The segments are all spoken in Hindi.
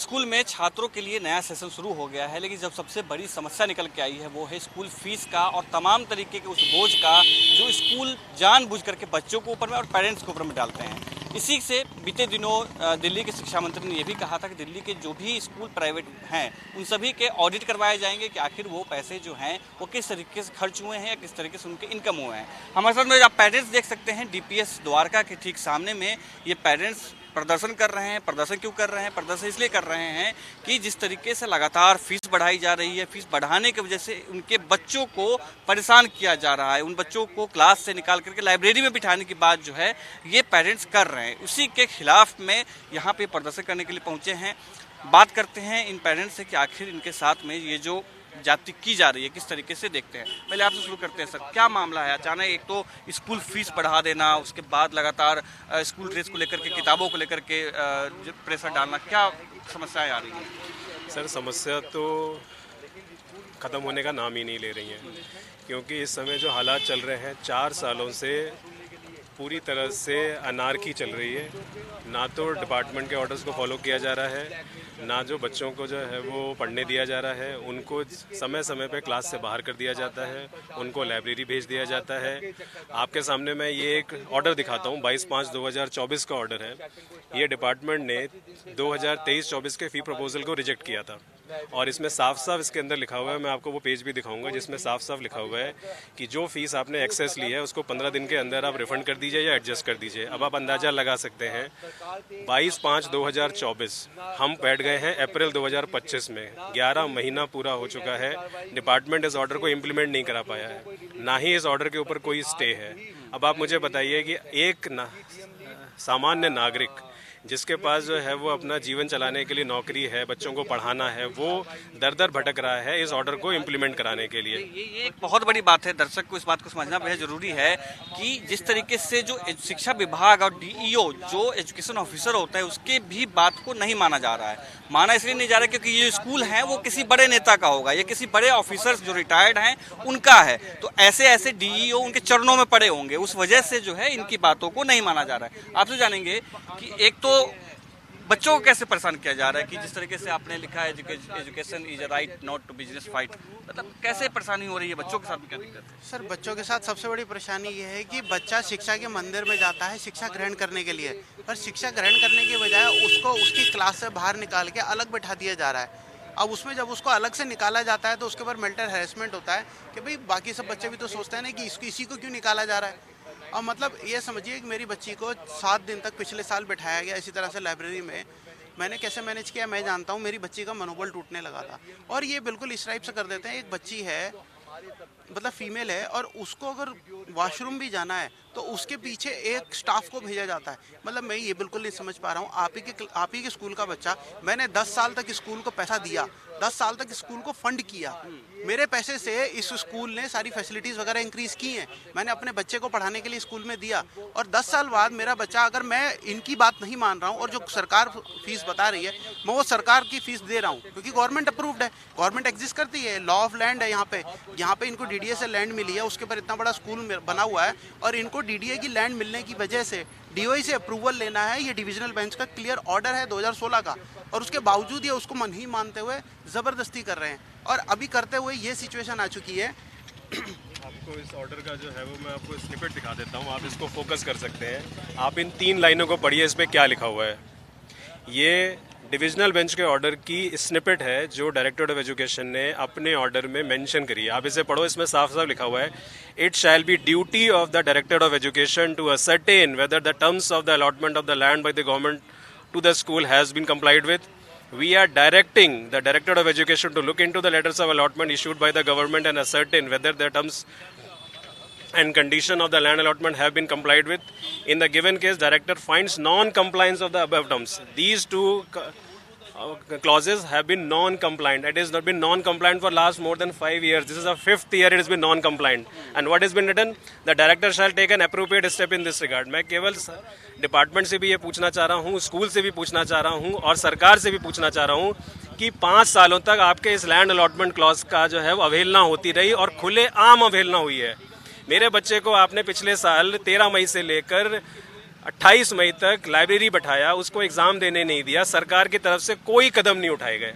स्कूल में छात्रों के लिए नया सेशन शुरू हो गया है, लेकिन जब सबसे बड़ी समस्या निकल के आई है वो है स्कूल फीस का और तमाम तरीके के उस बोझ का जो स्कूल जानबूझ करके बच्चों के ऊपर में और पेरेंट्स के ऊपर में डालते हैं। इसी से बीते दिनों दिल्ली के शिक्षा मंत्री ने यह भी कहा था कि दिल्ली के जो भी स्कूल प्राइवेट हैं उन सभी के ऑडिट करवाए जाएंगे कि आखिर वो पैसे जो हैं वो किस तरीके से खर्च हुए हैं या किस तरीके से उनके इनकम हुए हैं। हमारे साथ में आप पेरेंट्स देख सकते हैं डीपीएस द्वारका के ठीक सामने में ये पेरेंट्स प्रदर्शन कर रहे हैं। प्रदर्शन क्यों कर रहे हैं? प्रदर्शन इसलिए कर रहे हैं कि जिस तरीके से लगातार फीस बढ़ाई जा रही है, फीस बढ़ाने की वजह से उनके बच्चों को परेशान किया जा रहा है। उन बच्चों को क्लास से निकाल करके लाइब्रेरी में बिठाने की बात जो है ये पेरेंट्स कर रहे हैं। उसी के खिलाफ में यहाँ पे प्रदर्शन करने के लिए पहुँचे हैं। बात करते हैं इन पेरेंट्स से कि आखिर इनके साथ में ये जो जाति की जा रही है किस तरीके से देखते हैं। पहले आपसे शुरू करते हैं सर, क्या मामला है? अचानक एक तो स्कूल फीस बढ़ा देना, उसके बाद लगातार स्कूल ड्रेस को लेकर के, किताबों को लेकर के प्रेशर डालना, क्या समस्याएं आ रही हैं? सर समस्या तो ख़त्म होने का नाम ही नहीं ले रही हैं, क्योंकि इस समय जो हालात चल रहे हैं 4 सालों से पूरी तरह से अनार्की चल रही है। ना तो डिपार्टमेंट के ऑर्डर्स को फॉलो किया जा रहा है, ना जो बच्चों को जो है वो पढ़ने दिया जा रहा है, उनको समय समय पे क्लास से बाहर कर दिया जाता है, उनको लाइब्रेरी भेज दिया जाता है। आपके सामने मैं ये एक ऑर्डर दिखाता हूँ, 22/5/2024 का ऑर्डर है। ये डिपार्टमेंट ने 2023-24 के फ़ी प्रपोजल को रिजेक्ट किया था और इसमें साफ साफ इसके अंदर लिखा हुआ है, मैं आपको वो पेज भी दिखाऊंगा जिसमें साफ साफ लिखा हुआ है कि जो फीस आपने एक्सेस ली है उसको 15 दिन के अंदर आप रिफंड कर दीजिए या एडजस्ट कर दीजिए। अब आप अंदाज़ा लगा सकते हैं 22/5/2024 हम बैठ गए हैं अप्रैल 2025 में, 11 महीना पूरा हो चुका है। डिपार्टमेंट इस ऑर्डर को इम्प्लीमेंट नहीं करा पाया है, ना ही इस ऑर्डर के ऊपर कोई स्टे है। अब आप मुझे बताइए कि एक सामान्य नागरिक जिसके पास जो है वो अपना जीवन चलाने के लिए नौकरी है, बच्चों को पढ़ाना है, वो दर दर भटक रहा है इस ऑर्डर को इम्प्लीमेंट कराने के लिए। ये एक बहुत बड़ी बात है। दर्शक को इस बात को समझना बेहद जरूरी है कि जिस तरीके से जो शिक्षा विभाग और डीईओ जो एजुकेशन ऑफिसर होता है उसके भी बात को नहीं माना जा रहा है। माना इसलिए नहीं जा रहा क्योंकि ये स्कूल है वो किसी बड़े नेता का होगा, ये किसी बड़े ऑफिसर्स जो रिटायर्ड हैं उनका है, तो ऐसे ऐसे डीईओ उनके चरणों में पड़े होंगे, उस वजह से जो है इनकी बातों को नहीं माना जा रहा है। आपसे जानेंगे कि एक तो बच्चों को कैसे परेशान किया जा रहा है कि जिस तरीके से आपने लिखा है education is a right not to business fight, मतलब कैसे परेशानी हो रही है? बच्चों के साथ भी क्या दिक्कत है? सर बच्चों के साथ सबसे बड़ी परेशानी ये है कि बच्चा शिक्षा के मंदिर में जाता है शिक्षा ग्रहण करने के लिए, पर शिक्षा ग्रहण करने के बजाय उसको उसकी क्लास से बाहर निकाल के अलग बैठा दिया जा रहा है। अब उसमें जब उसको अलग से निकाला जाता है तो उसके ऊपर मेंटल हैरेसमेंट होता है कि भाई बाकी सब बच्चे भी तो सोचते हैं ना कि इसी को क्यों निकाला जा रहा है। और मतलब ये समझिए कि मेरी बच्ची को 7 दिन तक पिछले साल बिठाया गया इसी तरह से लाइब्रेरी में। मैंने कैसे मैनेज किया मैं जानता हूँ, मेरी बच्ची का मनोबल टूटने लगा था। और ये बिल्कुल इस टाइप से कर देते हैं, एक बच्ची है मतलब फीमेल है और उसको अगर वॉशरूम भी जाना है तो उसके पीछे एक स्टाफ को भेजा जाता है। मतलब मैं ये बिल्कुल नहीं समझ पा रहा हूँ। आप ही के स्कूल का बच्चा, मैंने 10 साल तक स्कूल को पैसा दिया, 10 साल तक स्कूल को फंड किया, मेरे पैसे से इस स्कूल ने सारी फैसिलिटीज़ वगैरह इंक्रीज़ की हैं, मैंने अपने बच्चे को पढ़ाने के लिए स्कूल में दिया। और 10 साल बाद मेरा बच्चा, अगर मैं इनकी बात नहीं मान रहा हूँ और जो सरकार फीस बता रही है मैं वो सरकार की फीस दे रहा हूँ क्योंकि गवर्नमेंट अप्रूव्ड है, गवर्नमेंट एग्जिस्ट करती है, लॉ ऑफ लैंड है यहाँ पे इनको डीडीए से लैंड मिली है, उसके ऊपर इतना बड़ा स्कूल बना हुआ है और इनको डीडीए की लैंड मिलने की वजह से डीओई से अप्रूवल लेना है। ये डिविजनल बेंच का क्लियर ऑर्डर है 2016 का, और उसके बावजूद ये उसको नहीं मानते हुए ज़बरदस्ती कर रहे हैं और अभी करते हुए ये सिचुएशन आ चुकी है। आपको इस ऑर्डर का जो है वो मैं आपको स्निपेट दिखा देता हूँ, आप इसको फोकस कर सकते हैं। आप इन 3 लाइनों को पढ़िए, इस पर क्या लिखा हुआ है। ये डिविजनल बेंच के ऑर्डर की स्निपेट है जो डायरेक्टरेट ऑफ एजुकेशन ने अपने ऑर्डर में मेंशन करी है। आप इसे पढ़ो, इसमें साफ साफ लिखा हुआ है, it shall be duty of the directorate of education to ascertain whether the terms of the allotment of the land by the government to the school has been complied with. We are directing the Directorate of Education to look into the letters of allotment issued by the government and ascertain whether the terms and condition of the land allotment have been complied with. In the given case, director finds non-compliance of the above terms. These two clauses have been non-compliant. It has not been non-compliant for last more than 5 years. This is the 5th year it has been non-compliant. And what has been written? The director shall take an appropriate step in this regard. मैं केवल डिपार्टमेंट से भी ये पूछना चाह रहा हूँ, स्कूल से भी पूछना चाह रहा हूँ और सरकार से भी पूछना चाह रहा हूँ कि 5 सालों तक आपके इस लैंड अलॉटमेंट क्लॉज का जो है वो अवहेलना होती रही और खुले आम अवहेलना हुई है। मेरे बच्चे को आपने पिछले साल 13 मई से लेकर 28 मई तक लाइब्रेरी बैठाया, उसको एग्जाम देने नहीं दिया, सरकार की तरफ से कोई कदम नहीं उठाए गए।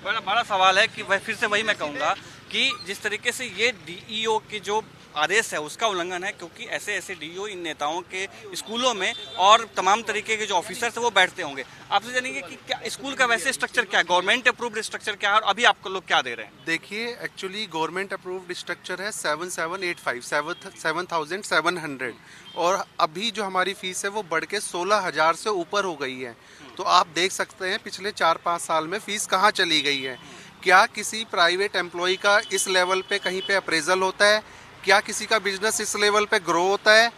बड़ा बड़ा सवाल है कि वह फिर से वही मैं कहूँगा कि जिस तरीके से ये डीईओ के जो आदेश है उसका उल्लंघन है, क्योंकि ऐसे ऐसे डीईओ इन नेताओं के स्कूलों में और तमाम तरीके के जो ऑफिसर्स हैं वो बैठते होंगे। आपसे जानेंगे कि क्या स्कूल का वैसे स्ट्रक्चर क्या है, गवर्नमेंट अप्रूव्ड स्ट्रक्चर क्या है और अभी आपको लोग क्या दे रहे हैं? देखिए, एक्चुअली गवर्नमेंट अप्रूव्ड स्ट्रक्चर है 7785 और अभी जो हमारी फीस है वो बढ़ के 16,000 से ऊपर हो गई है। तो आप देख सकते हैं पिछले 4-5 साल में फीस कहाँ चली गई है। क्या किसी प्राइवेट एम्प्लॉय का इस लेवल पे कहीं पे अप्रेजल होता है? क्या किसी का बिजनेस इस लेवल पे ग्रो होता है?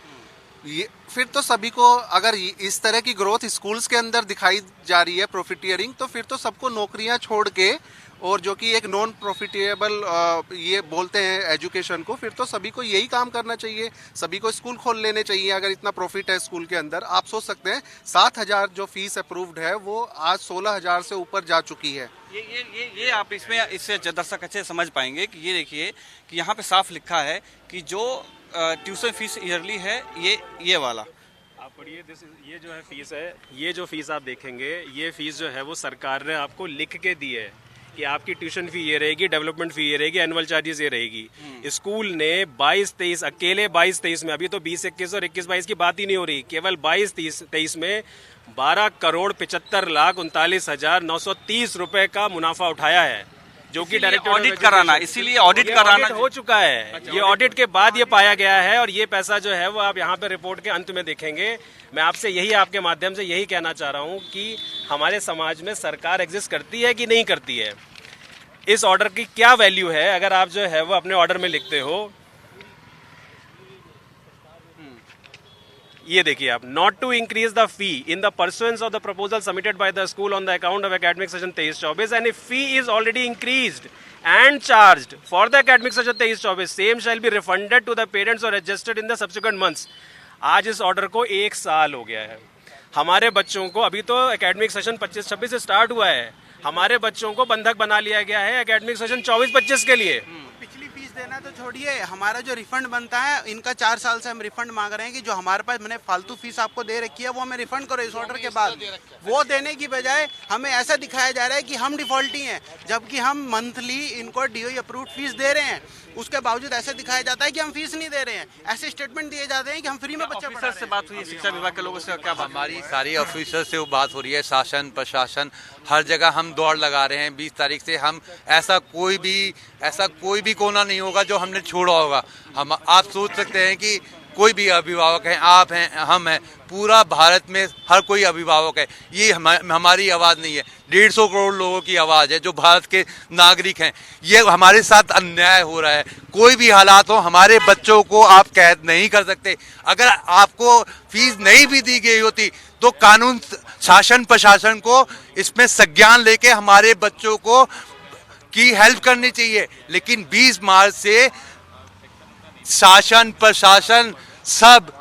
ये फिर तो सभी को, अगर इस तरह की ग्रोथ स्कूल्स के अंदर दिखाई जा रही है प्रॉफिटियरिंग, तो फिर तो सबको नौकरियां छोड़ के, और जो कि एक नॉन प्रॉफिटेबल ये बोलते हैं एजुकेशन को, फिर तो सभी को यही काम करना चाहिए। सभी को स्कूल खोल लेने चाहिए अगर इतना प्रॉफिट है स्कूल के अंदर। आप सोच सकते हैं 7,000 जो फीस अप्रूव्ड है वो आज 16,000 से ऊपर जा चुकी है। ये आप इससे दर्शक अच्छे समझ पाएंगे कि ये देखिए कि यहाँ पे साफ लिखा है कि जो ट्यूशन फीस ईयरली है ये वाला। आप पढ़िए, ये जो है फीस है, ये जो फीस आप देखेंगे, ये फीस जो है वो सरकार ने आपको लिख के दी है कि आपकी ट्यूशन फी ये रहेगी, डेवलपमेंट फी ये रहेगी, एनुअल चार्जेस ये रहेगी। स्कूल ने 22-23 अकेले 22-23 में, अभी तो 20-21 और 21-22 की बात ही नहीं हो रही, केवल 22-23 में 12,75,39,930 रुपए का मुनाफा उठाया है, जो कि डायरेक्ट ऑडिट कराना, इसीलिए ऑडिट कराना हो चुका है। ये ऑडिट के बाद ये पाया गया है और ये पैसा जो है वो आप यहाँ पे रिपोर्ट के अंत में देखेंगे। मैं आपसे यही, आपके माध्यम से यही कहना चाह रहा हूँ कि हमारे समाज में सरकार एग्जिस्ट करती है कि नहीं करती है, इस ऑर्डर की क्या वैल्यू है अगर आप जो है वो अपने ऑर्डर में लिखते हो। ये देखिए आप, not to increase the fee in the pursuance of the proposal submitted by the school on the account of academic session 23-24 and if fee is already increased and charged for the academic session 23-24 same shall be refunded to the parents or adjusted in the subsequent months। आज इस ऑर्डर को 1 साल हो गया है। हमारे बच्चों को, अभी तो एकेडमिक सेशन 25-26 से स्टार्ट हुआ है, हमारे बच्चों को बंधक बना लिया गया है एकेडमिक सेशन 24-25 के लिए। पिछली फीस देना तो छोड़िए, हमारा जो रिफंड बनता है, इनका 4 साल से हम रिफंड मांग रहे हैं कि जो हमारे पास मैंने फालतू फीस आपको दे रखी है वो हमें रिफंड करो इस ऑर्डर के बाद। वो देने की बजाय हमें ऐसा दिखाया जा रहा है कि हम डिफॉल्टी हैं, जबकि हम मंथली इनको डीओ अप्रूव्ड फीस दे रहे हैं। उसके बावजूद ऐसे दिखाया जाता है कि हम फीस नहीं दे रहे हैं, ऐसे स्टेटमेंट दिए जाते हैं कि हम फ्री में बच्चा पढ़ा रहे हैं। से बात हुई है शिक्षा विभाग के लोगों से, क्या बात? हमारी सारी ऑफिसर से वो बात हो रही है, शासन प्रशासन हर जगह हम दौड़ लगा रहे हैं। 20 तारीख से हम ऐसा कोई भी कोना नहीं होगा जो हमने छोड़ा होगा। हम, आप सोच सकते हैं कि कोई भी अभिभावक हैं, आप हैं, हम हैं, पूरा भारत में हर कोई अभिभावक है। ये हमारी आवाज़ नहीं है, 150 करोड़ लोगों की आवाज़ है जो भारत के नागरिक हैं। ये हमारे साथ अन्याय हो रहा है। कोई भी हालात हो, हमारे बच्चों को आप कैद नहीं कर सकते। अगर आपको फीस नहीं भी दी गई होती तो कानून, शासन प्रशासन को इसमें संज्ञान लेके हमारे बच्चों को की हेल्प करनी चाहिए। लेकिन 20 मार्च से शासन प्रशासन सब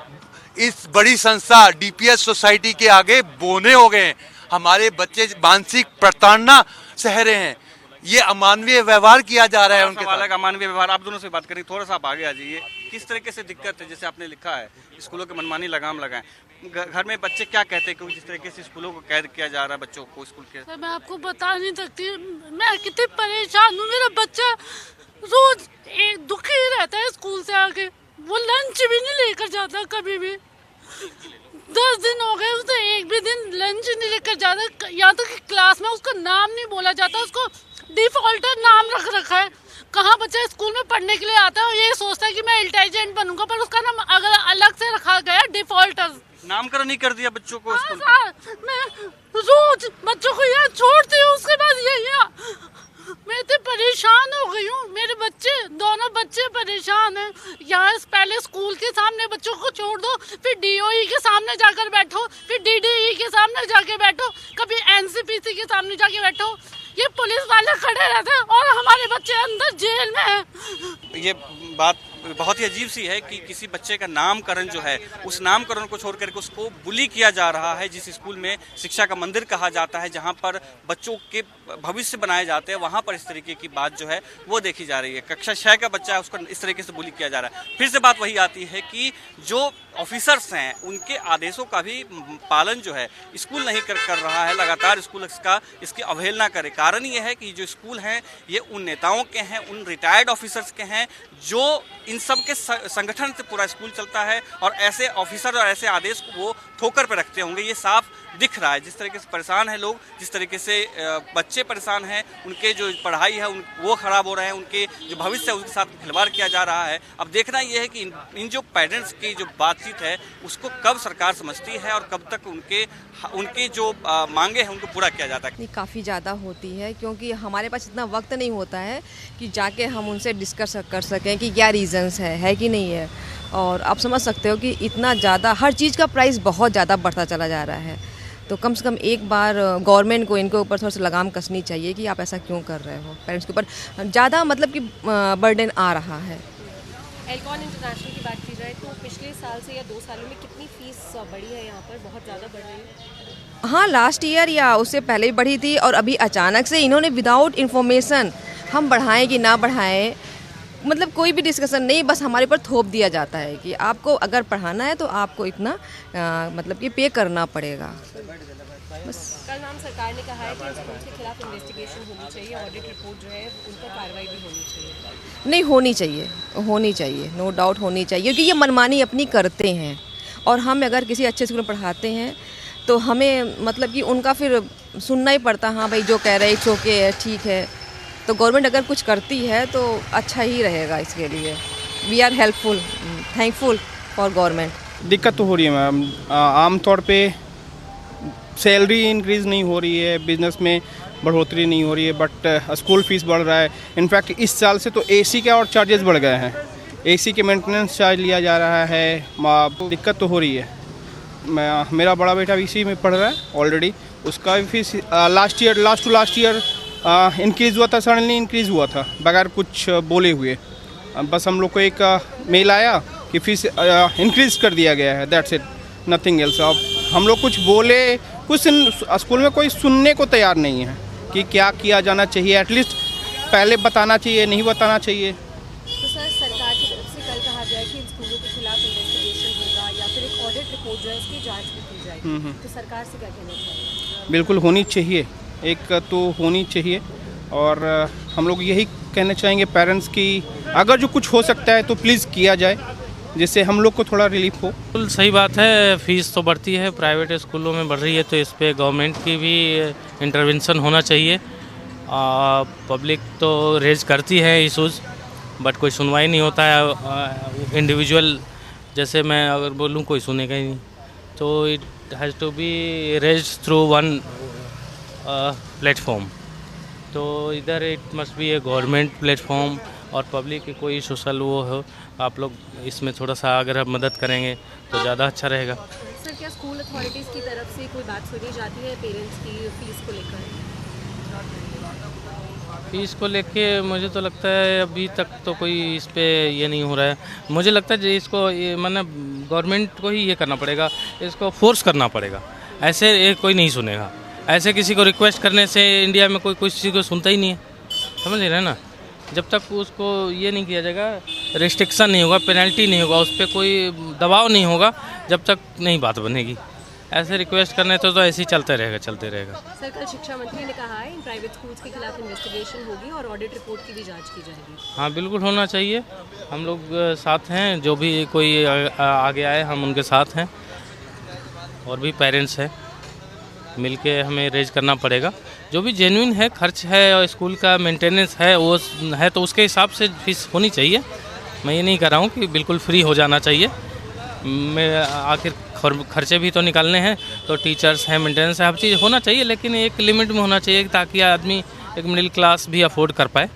इस बड़ी संस्था डीपीएस सोसाइटी के आगे बोने हो गए हैं। हमारे बच्चे मानसिक प्रताड़ना सह रहे हैं। ये अमानवीय व्यवहार किया जा रहा है उनके साथ। अमानवीय व्यवहार, आप दोनों से बात करें, थोड़ा सा आप आगे आ जाइए। किस तरीके से दिक्कत है, जैसे आपने लिखा है स्कूलों के मनमानी लगाम लगाएं, घर में बच्चे क्या कहते हैं क्योंकि जिस तरीके से स्कूलों को कैद किया जा रहा है बच्चों को स्कूल के? मैं आपको बता नहीं सकती, मैं कितनी परेशान हूँ। मेरा बच्चा रोज दुखी रहता है स्कूल से आके, वो लंच भी नहीं लेकर जाता कभी भी। 10 दिन हो गए उसने एक भी दिन लंच नहीं लेकर जाता। यहाँ तक कि क्लास में उसका नाम नहीं बोला जाता, उसको डिफॉल्टर नाम रख रखा है। कहाँ बच्चा स्कूल में पढ़ने के लिए आता है और ये सोचता है कि मैं इंटेलिजेंट बनूंगा, पर उसका नाम अगर अलग से रखा गया डिफॉल्टर। नामकरण नहीं कर दिया बच्चों को स्कूल में। मैं रोज बच्चों को यहाँ छोड़ती हूँ, उसके बाद ये मैं इतनी परेशान हो गई हूँ। मेरे बच्चे, दोनों बच्चे परेशान हैं। यहाँ पहले स्कूल के सामने बच्चों को छोड़ दो, फिर डीओई के सामने जाकर बैठो, फिर डीडीई के सामने जाके बैठो, कभी एनसीपीसी के सामने जाके बैठो। ये पुलिस वाले खड़े रहते हैं और हमारे बच्चे अंदर जेल में हैं। ये बात बहुत ही अजीब सी है कि किसी बच्चे का नामकरण जो है, उस नामकरण को छोड़ करके उसको बुली किया जा रहा है। जिस स्कूल में शिक्षा का मंदिर कहा जाता है, जहां पर बच्चों के भविष्य बनाए जाते हैं, वहां पर इस तरीके की बात जो है वो देखी जा रही है। कक्षा 6 का बच्चा है, उसको इस तरीके से बुली किया जा रहा है। फिर से बात वही आती है कि जो ऑफिसर्स हैं उनके आदेशों का भी पालन जो है स्कूल नहीं कर रहा है। लगातार स्कूल इसकी अवहेलना करे। कारण ये है कि जो स्कूल हैं ये उन नेताओं के हैं, उन रिटायर्ड ऑफिसर्स के हैं, जो इन सब के संगठन से पूरा स्कूल चलता है, और ऐसे ऑफिसर और ऐसे आदेश को वो ठोकर पे रखते होंगे। ये साफ दिख रहा है जिस तरीके से परेशान है लोग, जिस तरीके से बच्चे परेशान हैं, उनके जो पढ़ाई है वो खराब हो रहे हैं, उनके जो भविष्य है उसके साथ खिलवाड़ किया जा रहा है। अब देखना ये है कि इन जो पेरेंट्स की जो बातचीत है उसको कब सरकार समझती है और कब तक उनके जो मांगे हैं उनको पूरा किया जाता है। काफ़ी ज़्यादा होती है, क्योंकि हमारे पास इतना वक्त नहीं होता है कि जाके हम उनसे डिस्कस कर सकें कि क्या रीज़न्स है कि नहीं है। और आप समझ सकते हो कि इतना ज़्यादा हर चीज़ का प्राइस बहुत ज़्यादा बढ़ता चला जा रहा है। तो कम से कम एक बार गवर्नमेंट को इनके ऊपर थोड़ा सा लगाम कसनी चाहिए कि आप ऐसा क्यों कर रहे हो। पेरेंट्स के ऊपर ज़्यादा मतलब कि बर्डन आ रहा है। एल्कॉन इंटरनेशनल की बात की जाए तो पिछले साल से या 2 सालों में कितनी फ़ीस बढ़ी है यहाँ पर? बहुत ज़्यादा बढ़ रही है। हाँ, लास्ट ईयर या उससे पहले भी बढ़ी थी, और अभी अचानक से इन्होंने विदाउट इन्फॉर्मेशन हम बढ़ाएं कि ना बढ़ाएं, मतलब कोई भी डिस्कशन नहीं, बस हमारे ऊपर थोप दिया जाता है कि आपको अगर पढ़ाना है तो आपको इतना मतलब कि पे करना पड़ेगा। बस कल नाम सरकार ने कहा है कि स्कूल के खिलाफ इन्वेस्टिगेशन होनी चाहिए, ऑडिट रिपोर्ट जो है उन पर कार्रवाई भी होनी चाहिए। नहीं, होनी चाहिए, नो डाउट होनी चाहिए, क्योंकि ये मनमानी अपनी करते हैं। और हम अगर किसी अच्छे स्कूल में पढ़ाते हैं तो हमें मतलब कि उनका फिर सुनना ही पड़ता। हाँ भाई, जो कह रहे हैं ओके है, ठीक है। तो गवर्नमेंट अगर कुछ करती है तो अच्छा ही रहेगा इसके लिए। We are helpful, thankful for government. दिक्कत तो हो रही है मैम। आमतौर पे सैलरी इंक्रीज़ नहीं हो रही है, बिजनेस में बढ़ोतरी नहीं हो रही है, बट स्कूल फीस बढ़ रहा है। इनफैक्ट इस साल से तो एसी के और चार्जेस बढ़ गए हैं। एसी के मेंटेनेंस चार्ज लिया जा रहा है। दिक्कत तो हो रही है। मेरा बड़ा बेटा भी इसी में पढ़ रहा है ऑलरेडी। उसका भी fees last to last year increase हुआ था, सडनली इंक्रीज़ हुआ था बगैर कुछ बोले हुए। बस हम लोग को एक मेल आया कि फीस इंक्रीज़ कर दिया गया है, दैट्स इट, नथिंग एल्स। अब हम लोग कुछ बोले, कुछ स्कूल में कोई सुनने को तैयार नहीं है कि क्या किया जाना चाहिए। एटलीस्ट पहले बताना चाहिए, नहीं बताना चाहिए। तो सर, सरकार की तरफ से कल कहा गया कि इन स्कूलों के खिलाफ इन्वेस्टिगेशन होगा या फिर एक ऑडिट रिपोर्ट जो है उसकी जांच भी की जाएगी। तो सरकार से क्या कहना चाहिए? बिल्कुल होनी चाहिए, एक तो होनी चाहिए। और हम लोग यही कहना चाहेंगे पेरेंट्स की, अगर जो कुछ हो सकता है तो प्लीज़ किया जाए, जिससे हम लोग को थोड़ा रिलीफ हो। बिल्कुल सही बात है, फ़ीस तो बढ़ती है, प्राइवेट स्कूलों में बढ़ रही है, तो इस पे गवर्नमेंट की भी इंटरवेंशन होना चाहिए। पब्लिक तो रेज करती है इशूज़, बट कोई सुनवाई नहीं होता है। इंडिविजुअल जैसे मैं अगर बोलूँ कोई सुनेगा ही नहीं, तो it has to be raise through one platform. तो इधर it must be a government platform और पब्लिक की कोई सोशल वो हो। आप लोग इसमें थोड़ा सा अगर आप मदद करेंगे तो ज़्यादा अच्छा रहेगा। सर, क्या स्कूल अथॉरिटीज़ की तरफ से कोई बात सुनी जाती है पेरेंट्स की फ़ीस को लेकर? फ़ीस को लेके मुझे तो लगता है अभी तक तो कोई इस पे ये नहीं हो रहा है। मुझे लगता है इसको मतलब गवर्नमेंट को ही ये करना पड़ेगा, इसको फोर्स करना पड़ेगा। ऐसे कोई नहीं सुनेगा। ऐसे किसी को रिक्वेस्ट करने से इंडिया में कोई किसी को सुनता ही नहीं है, समझ रहे हैं ना। जब तक उसको ये नहीं किया जाएगा, रिस्ट्रिक्शन नहीं होगा, पेनल्टी नहीं होगा, उस पर कोई दबाव नहीं होगा, जब तक नहीं बात बनेगी। ऐसे रिक्वेस्ट करने तो ऐसे ही चलते रहेगा। सर, कल शिक्षा मंत्री ने कहा है इन प्राइवेट स्कूल्स के खिलाफ इन्वेस्टिगेशन होगी और ऑडिट रिपोर्ट की भी जांच की जाएगी। हाँ, बिल्कुल होना चाहिए। हम लोग साथ हैं, जो भी कोई आगे आए हम उनके साथ हैं, और भी पेरेंट्स हैं, मिलके हमें रेज करना पड़ेगा। जो भी जेन्युइन है, खर्च है और स्कूल का मेंटेनेंस है वो है, तो उसके हिसाब से फीस होनी चाहिए। मैं ये नहीं कह रहा हूँ कि बिल्कुल फ्री हो जाना चाहिए। मैं आखिर खर्चे भी तो निकालने हैं, तो टीचर्स हैं, मेंटेनेंस है, हर चीज़ होना चाहिए, लेकिन एक लिमिट में होना चाहिए ताकि आदमी एक मिडिल क्लास भी अफोर्ड कर पाए।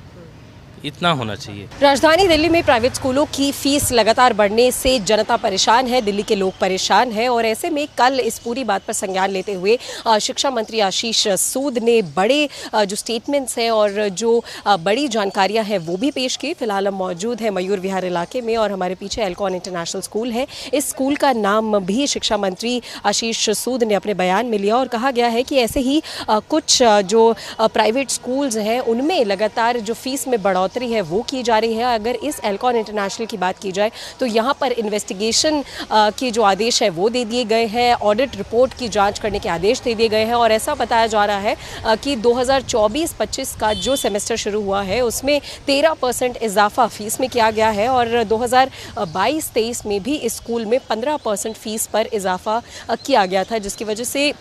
इतना होना चाहिए। राजधानी दिल्ली में प्राइवेट स्कूलों की फीस लगातार बढ़ने से जनता परेशान है, दिल्ली के लोग परेशान हैं और ऐसे में कल इस पूरी बात पर संज्ञान लेते हुए शिक्षा मंत्री आशीष सूद ने बड़े जो स्टेटमेंट्स हैं और जो बड़ी जानकारियां हैं वो भी पेश की। फिलहाल हम मौजूद हैं मयूर विहार इलाके में और हमारे पीछे एल्कॉन इंटरनेशनल स्कूल है। इस स्कूल का नाम भी शिक्षा मंत्री आशीष सूद ने अपने बयान में लिया और कहा गया है कि ऐसे ही कुछ जो प्राइवेट स्कूल्स हैं उनमें लगातार जो फीस में बढ़ोतरी है वो की जा रही है। अगर इस एल्कॉन इंटरनेशनल की बात की जाए तो यहाँ पर इन्वेस्टिगेशन के जो आदेश है वो दे दिए गए हैं, ऑडिट रिपोर्ट की जांच करने के आदेश दे दिए गए हैं और ऐसा बताया जा रहा है कि 2024-25 का जो सेमेस्टर शुरू हुआ है उसमें 13% इजाफा फीस में किया गया है और 2022-23 में भी इस स्कूल में 15% फीस पर इजाफा किया गया था, जिसकी वजह से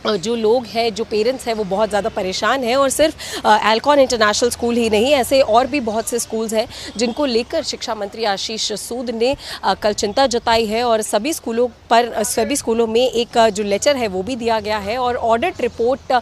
जो लोग हैं, जो पेरेंट्स हैं वो बहुत ज़्यादा परेशान हैं। और सिर्फ एल्कॉन इंटरनेशनल स्कूल ही नहीं, ऐसे और भी बहुत से स्कूल्स हैं जिनको लेकर शिक्षा मंत्री आशीष सूद ने कल चिंता जताई है और सभी स्कूलों में एक जो लेटर है वो भी दिया गया है और ऑडिट रिपोर्ट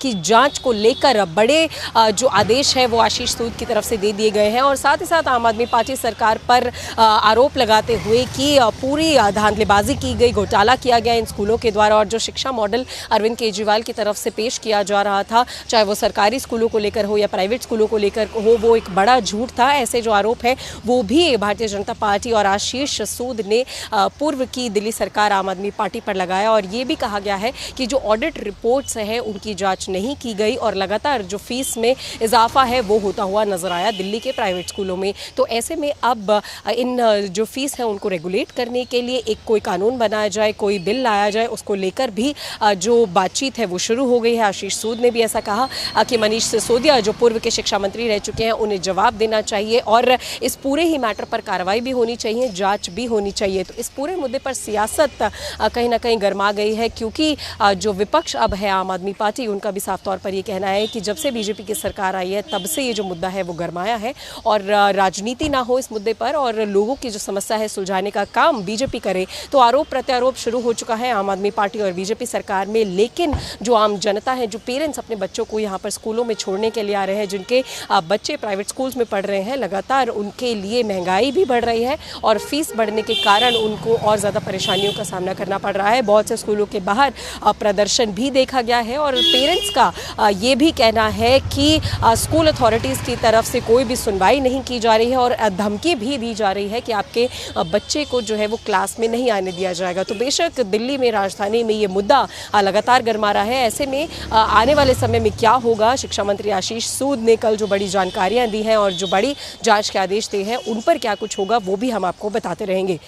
की जांच को लेकर बड़े जो आदेश है वो आशीष सूद की तरफ से दे दिए गए हैं। और साथ ही साथ आम आदमी पार्टी सरकार पर आरोप लगाते हुए कि पूरी धांधलेबाजी की गई, घोटाला किया गया इन स्कूलों के द्वारा और जो शिक्षा मॉडल अरविंद केजरीवाल की तरफ से पेश किया जा रहा था, चाहे वो सरकारी स्कूलों को लेकर हो या प्राइवेट स्कूलों को लेकर हो, वो एक बड़ा झूठ था। ऐसे जो आरोप है वो भी भारतीय जनता पार्टी और आशीष सूद ने पूर्व की दिल्ली सरकार आम आदमी पार्टी पर लगाया और ये भी कहा गया है कि जो ऑडिट रिपोर्ट्स हैं उनकी जांच नहीं की गई और लगातार जो फीस में इजाफा है वो होता हुआ नजर आया दिल्ली के प्राइवेट स्कूलों में। तो ऐसे में अब इन जो फीस है उनको रेगुलेट करने के लिए एक कोई कानून बनाया जाए, कोई बिल लाया जाए, उसको लेकर भी जो बातचीत है वो शुरू हो गई है। आशीष सूद ने भी ऐसा कहा कि मनीष सिसोदिया जो पूर्व के शिक्षा मंत्री रह चुके हैं उन्हें जवाब देना चाहिए और इस पूरे ही मैटर पर कार्रवाई भी होनी चाहिए, जांच भी होनी चाहिए। तो इस पूरे मुद्दे पर सियासत कहीं ना कहीं गर्मा गई है क्योंकि जो विपक्ष अब है आम आदमी पार्टी, उनका भी साफ तौर पर ये कहना है कि जब से बीजेपी की सरकार आई है तब से ये जो मुद्दा है वो गर्माया है और राजनीति ना हो इस मुद्दे पर और लोगों की जो समस्या है सुलझाने का काम बीजेपी करे। तो आरोप प्रत्यारोप शुरू हो चुका है आम आदमी पार्टी और बीजेपी सरकार में, लेकिन जो आम जनता है, जो पेरेंट्स अपने बच्चों को यहाँ पर स्कूलों में छोड़ने के लिए आ रहे हैं, जिनके बच्चे प्राइवेट स्कूल्स में पढ़ रहे हैं, लगातार उनके लिए महंगाई भी बढ़ रही है और फीस बढ़ने के कारण उनको और ज़्यादा परेशानियों का सामना करना पड़ रहा है। बहुत से स्कूलों के बाहर प्रदर्शन भी देखा गया है और पेरेंट्स का ये भी कहना है कि स्कूल अथॉरिटीज़ की तरफ से कोई भी सुनवाई नहीं की जा रही है और धमकी भी दी जा रही है कि आपके बच्चे को जो है वो क्लास में नहीं आने दिया जाएगा। तो बेशक दिल्ली में, राजधानी में ये मुद्दा लगातार गर्मा रहा है। ऐसे में आने वाले समय में क्या होगा, शिक्षा मंत्री आशीष सूद ने कल जो बड़ी जानकारियां दी हैं और जो बड़ी जांच के आदेश दिए हैं उन पर क्या कुछ होगा वो भी हम आपको बताते रहेंगे।